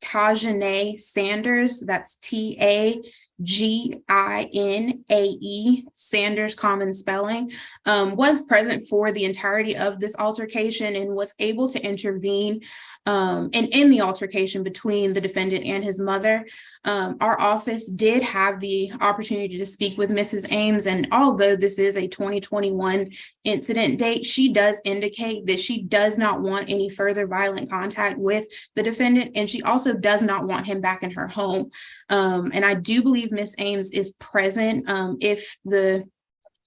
Tajanae Sanders, that's TAGINAE, Sanders, common spelling, was present for the entirety of this altercation and was able to intervene and in the altercation between the defendant and his mother. Our office did have the opportunity to speak with Mrs. Ames, and although this is a 2021 incident date, she does indicate that she does not want any further violent contact with the defendant, and she also does not want him back in her home. And I do believe Miss Ames is present if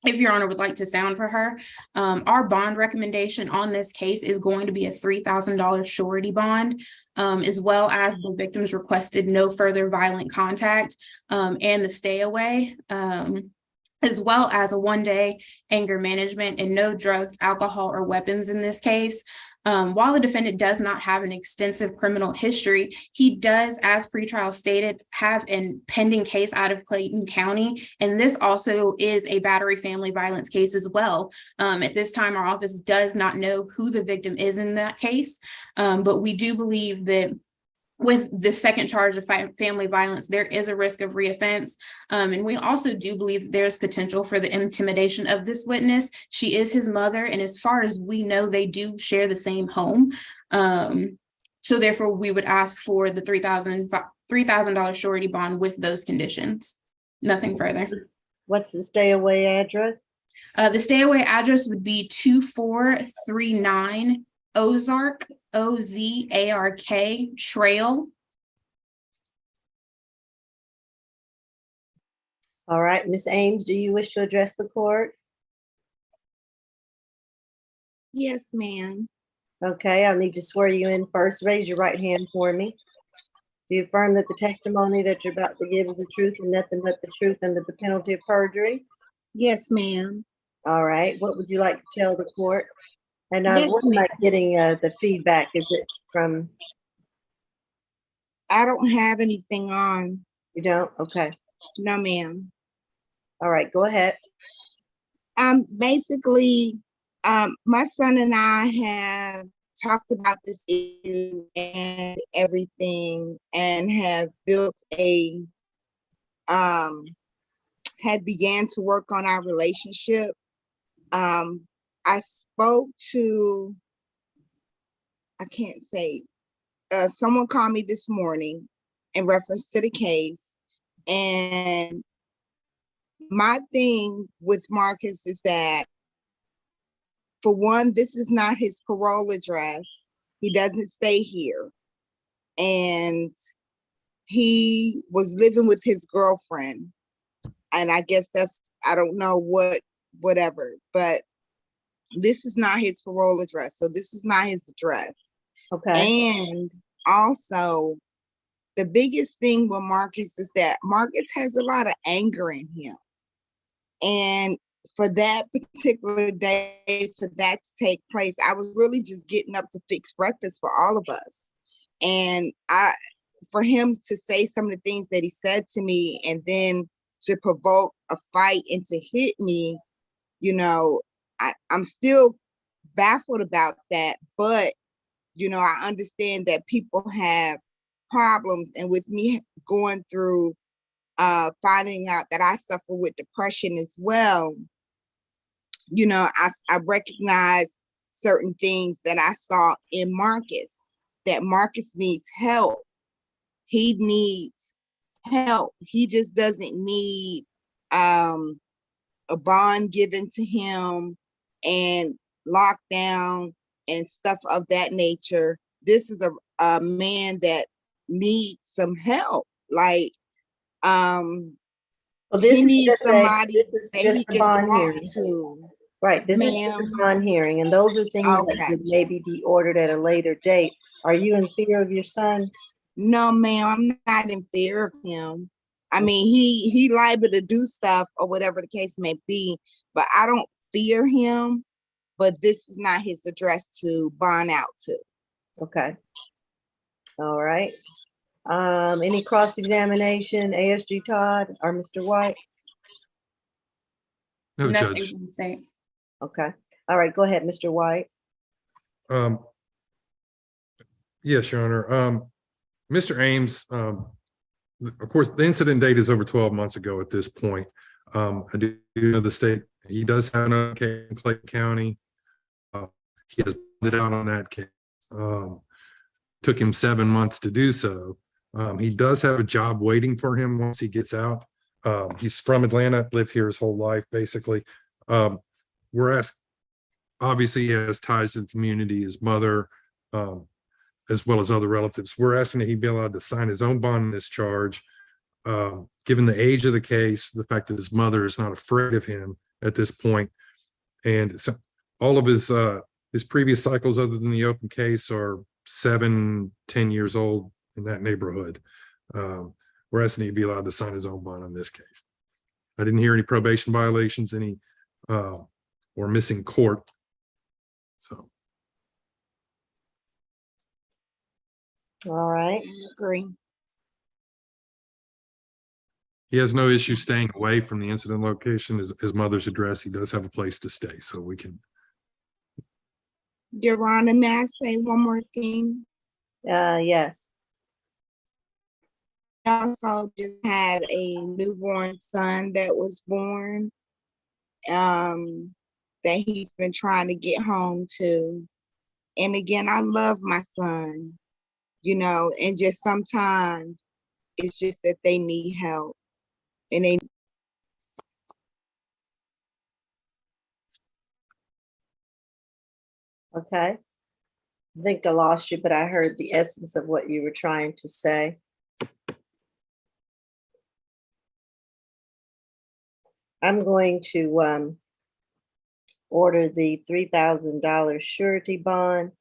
Your Honor would like to sound for her. Our bond recommendation on this case is going to be a $3,000 surety bond, as well as the victim's requested no further violent contact and the stay away, as well as a 1-day anger management and no drugs, alcohol, or weapons in this case. While the defendant does not have an extensive criminal history, he does, as pretrial stated, have a pending case out of Clayton County, and this also is a battery family violence case as well. At this time, our office does not know who the victim is in that case, but we do believe that with the second charge of family violence, there is a risk of reoffense. And we also do believe that there's potential for the intimidation of this witness. She is his mother, and as far as we know, they do share the same home. So therefore, we would ask for the $3,000 surety bond with those conditions. Nothing further. What's the stay away address? The stay away address would be 2439 Ozark, OZARK Trail. All right, Miss Ames, do you wish to address the court? Yes, ma'am. Okay, I'll need to swear you in first. Raise your right hand for me. Do you affirm that the testimony that you're about to give is the truth and nothing but the truth under the penalty of perjury? Yes, ma'am. All right, what would you like to tell the court? And Yes, what am I ma'am. getting the feedback? Is it from, I don't have anything on. you don't? Okay, No, ma'am. all right, go ahead. Basically, my son and I have talked about this issue and everything, and have built had began to work on our relationship. I spoke to, I can't say, someone called me this morning in reference to the case. And my thing with Marcus is that, for one, this is not his parole address. He doesn't stay here. And he was living with his girlfriend. And I guess that's, I don't know whatever, but this is not his parole address. So this is not his address. Okay, And also, the biggest thing with Marcus is that Marcus has a lot of anger in him. And for that particular day, for that to take place, I was really just getting up to fix breakfast for all of us. And for him to say some of the things that he said to me, and then to provoke a fight and to hit me, you know, I'm still baffled about that. But, you know, I understand that people have problems, and with me going through finding out that I suffer with depression as well, you know, I recognize certain things that I saw in Marcus, that Marcus needs help. He needs help. He just doesn't need a bond given to him and lockdown and stuff of that nature. This is a man that needs some help. Like, Well, this he is needs just somebody this is that just he a can bond talk hearing. to. Right, this is just a Ma'am. bond hearing, and those are things that Okay. would maybe be ordered at a later date. Are you in fear of your son? No, ma'am, I'm not in fear of him. I mean, he liable to do stuff or whatever the case may be, but I don't fear him. But this is not his address to bond out to. Okay. All right. Any cross-examination, ASG Todd or Mr. White? No, Nothing Judge. from the state. Okay. All right, go ahead, Mr. White. Yes, Your Honor. Mr. Ames, of course, the incident date is over 12 months ago at this point. I do know the state, he does have an case in Clayton County. He has bonded out on that case. Took him 7 months to do so. He does have a job waiting for him once he gets out. He's from Atlanta, lived here his whole life, basically. We're asked, obviously he has ties to the community, his mother, as well as other relatives. We're asking that he be allowed to sign his own bond in this charge. Given the age of the case, the fact that his mother is not afraid of him at this point, and so all of his previous cycles other than the open case are 7-10 years old in that neighborhood. We're asking that he be allowed to sign his own bond in this case. I didn't hear any probation violations, any or missing court. So. All right. I agree. He has no issue staying away from the incident location, his mother's address. He does have a place to stay, so we can. Your Honor, may I say one more thing? Yes. I also just had a newborn son that was born, that he's been trying to get home to. And again, I love my son, you know, and just sometimes it's just that they need help. And they Okay. I think I lost you, but I heard the essence of what you were trying to say. I'm going to order the $3,000 surety bond.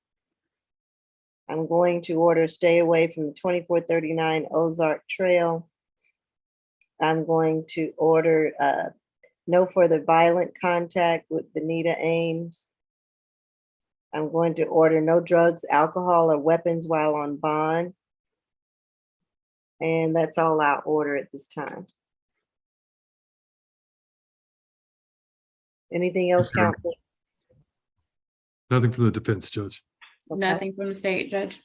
I'm going to order stay away from 2439 Ozark Trail. I'm going to order no further violent contact with Benita Ames. I'm going to order no drugs, alcohol, or weapons while on bond. And that's all I'll order at this time. Anything else, Okay. counsel? Nothing from the defense, Judge. Okay. Nothing from the state, Judge.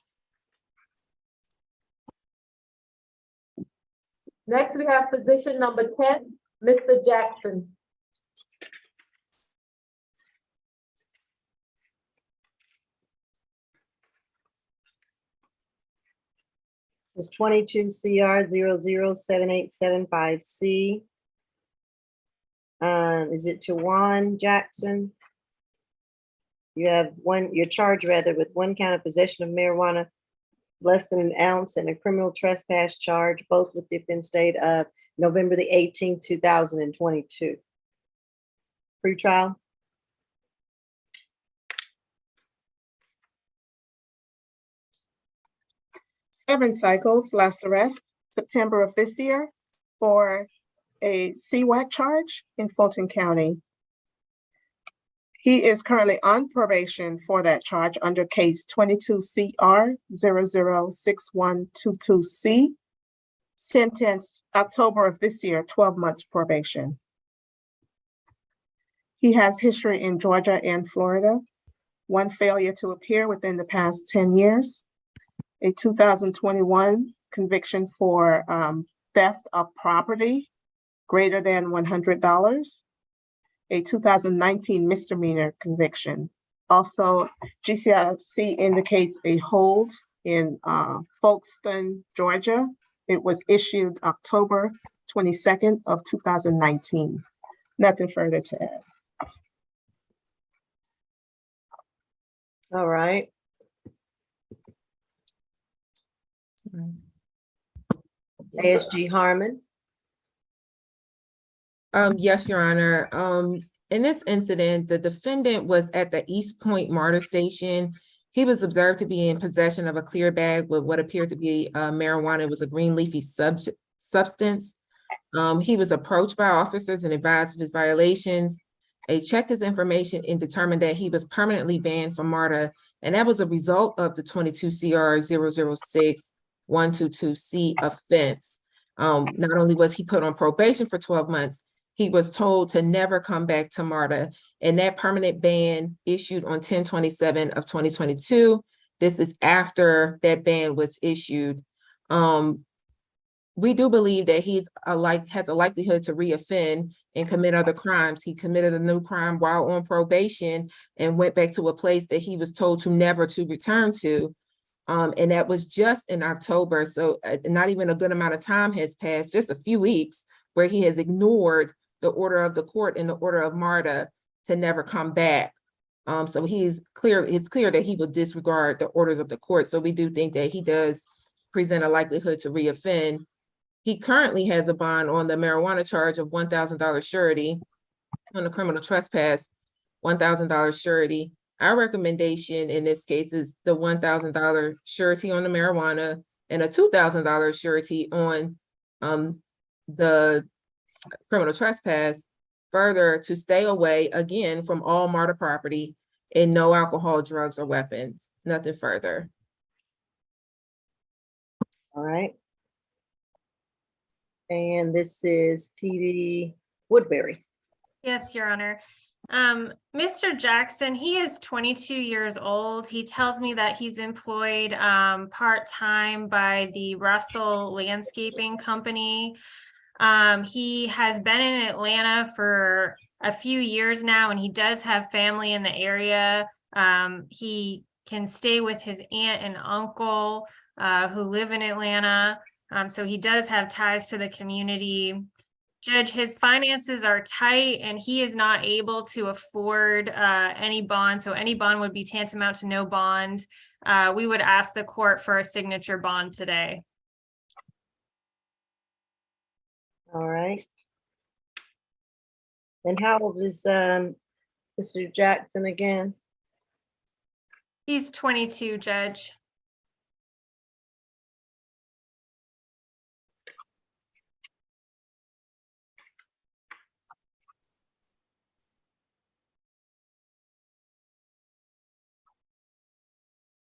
Next, we have position number 10, Mr. Jackson. This is 22 CR 007875C. Is it Tawan Jackson? You have you're charged rather with 1 count of possession of marijuana less than an ounce and a criminal trespass charge, both with the offense date of November the 18th, 2022. Pre-trial? Seven cycles, last arrest, September of this year for a CWAC charge in Fulton County. He is currently on probation for that charge under case 22 CR 006122C. Sentenced October of this year, 12 months probation. He has history in Georgia and Florida, 1 failure to appear within the past 10 years, a 2021 conviction for theft of property greater than $100, a 2019 misdemeanor conviction. Also, GCIC indicates a hold in Folkestone, Georgia. It was issued October 22nd of 2019. Nothing further to add. All right. ASG Harmon. Yes, Your Honor. In this incident, the defendant was at the East Point MARTA station. He was observed to be in possession of a clear bag with what appeared to be marijuana. It was a green leafy substance. He was approached by officers and advised of his violations. They checked his information and determined that he was permanently banned from MARTA, and that was a result of the 22 CR 006-122C offense. Not only was he put on probation for 12 months, he was told to never come back to MARTA, and that permanent ban issued on 10/27 of 2022. This is after that ban was issued. We do believe that has a likelihood to reoffend and commit other crimes. He committed a new crime while on probation and went back to a place that he was told to never to return to. And that was just in October. So not even a good amount of time has passed, just a few weeks, where he has ignored the order of the court and the order of MARTA to never come back. So it's clear that he will disregard the orders of the court. So we do think that he does present a likelihood to reoffend. He currently has a bond on the marijuana charge of $1,000 surety, on the criminal trespass, $1,000 surety. Our recommendation in this case is the $1,000 surety on the marijuana and a $2,000 surety on the criminal trespass. Further, to stay away again from all MARTA property and no alcohol, drugs, or weapons. Nothing further. All right. And this is PD Woodbury. Yes, Your Honor. Mr. Jackson, he is 22 years old. He tells me that he's employed part-time by the Russell Landscaping Company. He has been in Atlanta for a few years now, and he does have family in the area. He can stay with his aunt and uncle who live in Atlanta. So he does have ties to the community. Judge, his finances are tight and he is not able to afford any bond. So any bond would be tantamount to no bond. We would ask the court for a signature bond today. All right. And how old is Mr. Jackson again? He's 22, Judge.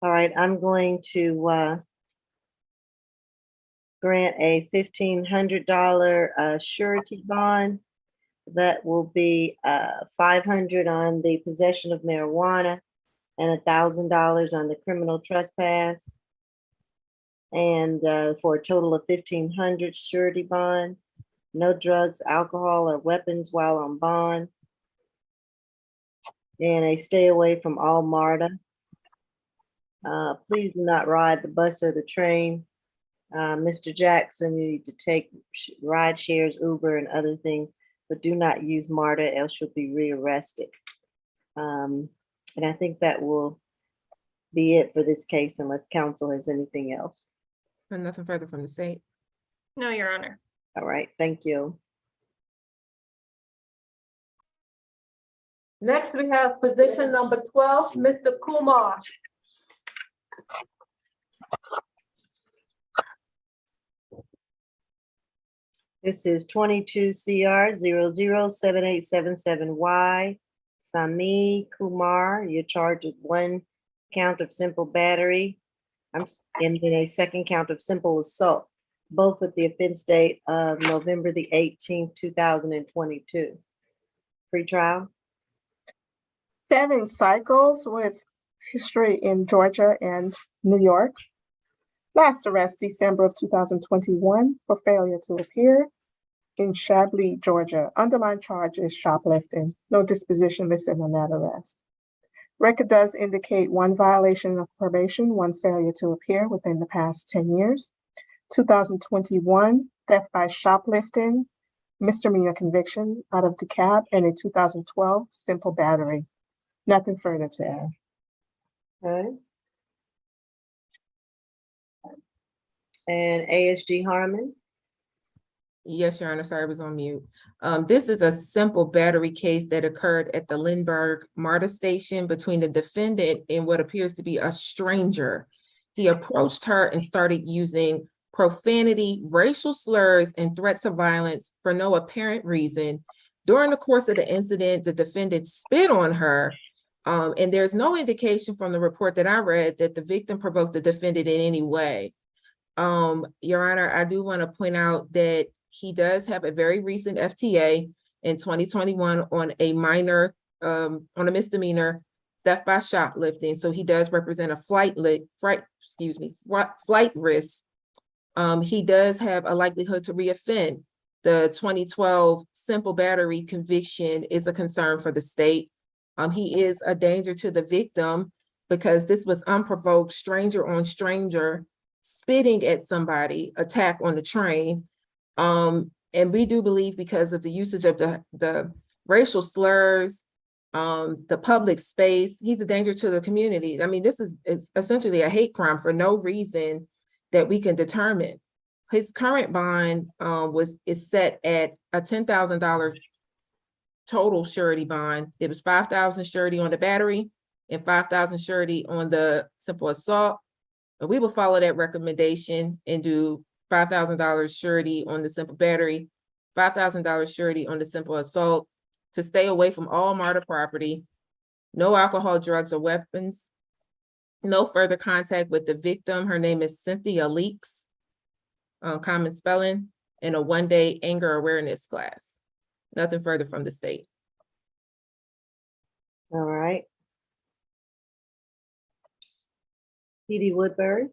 All right, I'm going to grant a $1,500 surety bond. That will be $500 on the possession of marijuana and $1,000 on the criminal trespass. And for a total of $1,500 surety bond. No drugs, alcohol, or weapons while on bond. And a stay away from all MARTA. Please do not ride the bus or the train. Mr. Jackson, you need to take ride shares, Uber, and other things, but do not use MARTA, else you'll be rearrested. And I think that will be it for this case unless counsel has anything else. And nothing further from the state. No, Your Honor. All right, thank you. Next, we have position number 12, Mr. Kumar. This is 22 CR 007877Y. Sami Kumar, you're charged with 1 count of simple battery. And then a 2nd count of simple assault, both with the offense date of November the 18th, 2022. Pre-trial. 7 cycles with history in Georgia and New York. Last arrest, December of 2021, for failure to appear in Shapley, Georgia. Underlying charge is shoplifting. No disposition listed on that arrest. Record does indicate 1 violation of probation, 1 failure to appear within the past 10 years. 2021, theft by shoplifting, misdemeanor conviction out of DeKalb, and a 2012 simple battery. Nothing further to add. Okay. And ASG Harmon. Yes, Your Honor, sorry, I was on mute. This is a simple battery case that occurred at the Lindbergh MARTA station between the defendant and what appears to be a stranger. He approached her and started using profanity, racial slurs, and threats of violence for no apparent reason. During the course of the incident, the defendant spit on her, and there's no indication from the report that I read that the victim provoked the defendant in any way. Your Honor, I do want to point out that he does have a very recent FTA in 2021 on a minor, on a misdemeanor, theft by shoplifting. So he does represent a flight risk. He does have a likelihood to reoffend. The 2012 simple battery conviction is a concern for the state. He is a danger to the victim because this was unprovoked, stranger on stranger, spitting at somebody, attack on the train. And we do believe because of the usage of the racial slurs, the public space, he's a danger to the community. I mean, this is essentially a hate crime for no reason that we can determine. His current bond is set at a $10,000 total surety bond. It was $5,000 surety on the battery and $5,000 surety on the simple assault. And we will follow that recommendation and do $5,000 surety on the simple battery, $5,000 surety on the simple assault, to stay away from all MARTA property, no alcohol, drugs, or weapons, no further contact with the victim. Her name is Cynthia Leaks, common spelling, and a 1-day anger awareness class. Nothing further from the state. All right. P.D. Woodbury.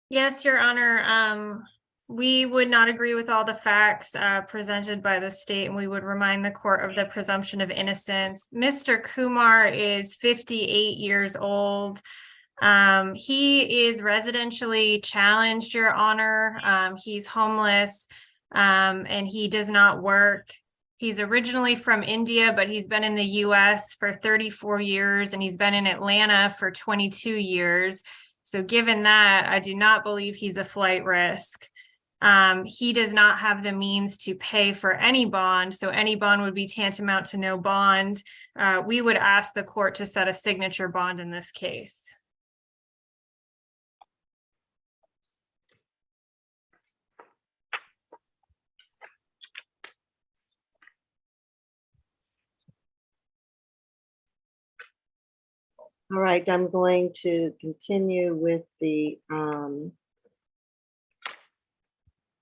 Yes, Your Honor. We would not agree with all the facts presented by the state, and we would remind the court of the presumption of innocence. Mr. Kumar is 58 years old. He is residentially challenged, Your Honor. He's homeless, and he does not work. He's originally from India, but he's been in the US for 34 years, and he's been in Atlanta for 22 years. So given that, I do not believe he's a flight risk. He does not have the means to pay for any bond, so any bond would be tantamount to no bond. We would ask the court to set a signature bond in this case. All right, I'm going to continue with the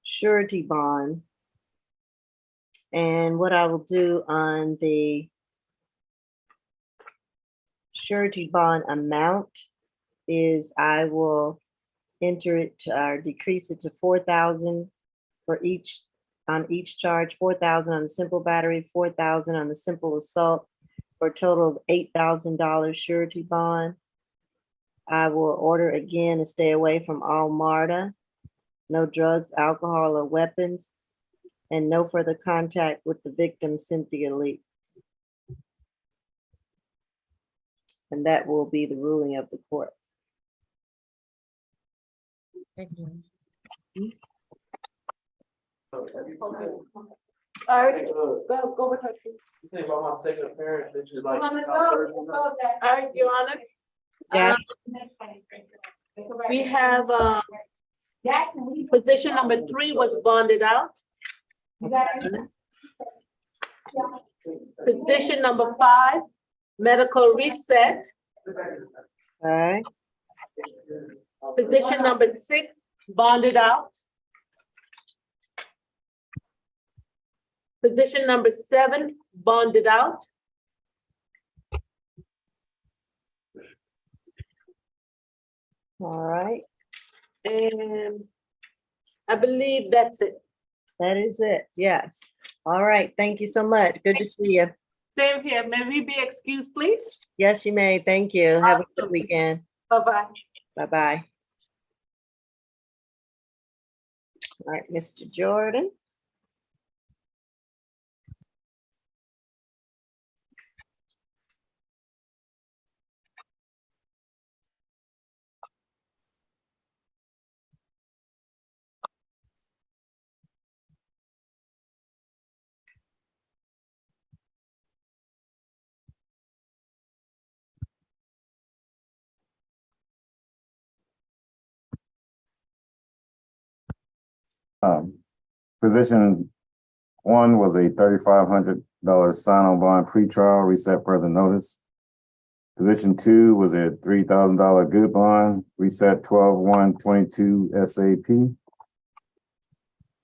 surety bond. And what I will do on the surety bond amount is I will enter it to, or decrease it to 4,000 for each, on each charge, 4,000 on the simple battery, 4,000 on the simple assault, for a total of $8,000 surety bond. I will order again to stay away from all MARTA, no drugs, alcohol, or weapons, and no further contact with the victim, Cynthia Lee. And that will be the ruling of the court. Thank you. All right, go with her. You think about my second parent, that you like. All right, Your Honor. Yeah. We have, position number 3 was bonded out. Position number 5, medical reset. All right, Position number 6, bonded out. Position number 7, bonded out. all right. And I believe that's it. That is it. Yes. All right. Thank you so much. Good to see you. Same here. May we be excused, please? Yes, you may. Thank you. Have a good weekend. Bye-bye. Bye-bye. All right, Mr. Jordan. Position one was a $3,500 sign-on bond pretrial reset further notice. Position two was a $3,000 good bond reset 12/1/22 SAP.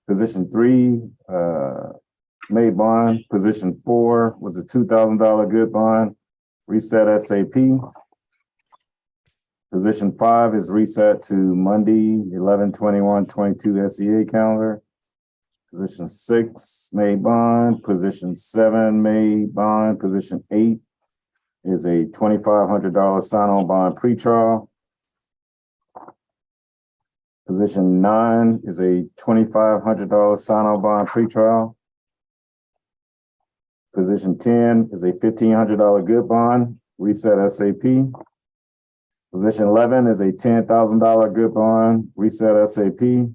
Position three, made bond. Position four was a $2,000 good bond reset SAP. Position five is reset to Monday, 11/21/22 SEA calendar. Position six, made bond. Position seven, made bond. Position eight is a $2,500 sign-on bond pretrial. Position nine is a $2,500 sign-on bond pretrial. Position 10 is a $1,500 good bond reset SAP. Position 11 is a $10,000 good bond reset SAP.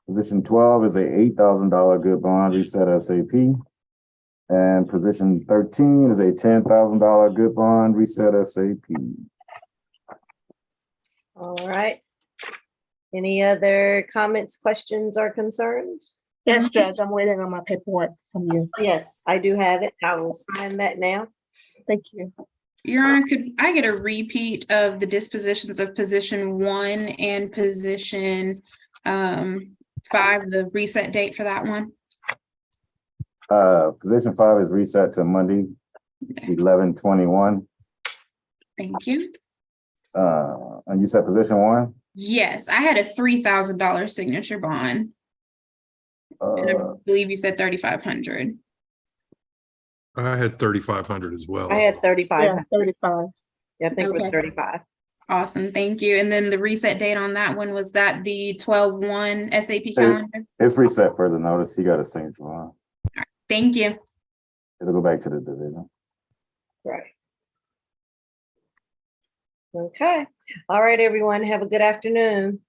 Position 12 is a $8,000 good bond reset SAP. And position 13 is a $10,000 good bond reset SAP. All right. Any other comments, questions, or concerns? Yes, Judge, I'm waiting on my paperwork from you. Yes, I do have it. I will sign that now. Thank you. Your Honor, could I get a repeat of the dispositions of position 1 and position 5, the reset date for that one? Position 5 is reset to Monday, 11/21. Thank you. And you said position 1? Yes, I had a $3,000 signature bond. And I believe you said 3,500. I had 3,500 as well. I had 35. Yeah, 35. Yeah, I think it was Okay. 35. Awesome, thank you. And then the reset date on that one, was that the 12/1 SAP calendar? It's reset further notice. He got a signature on. Thank you. It'll go back to the division. Right. Okay. All right, everyone. Have a good afternoon.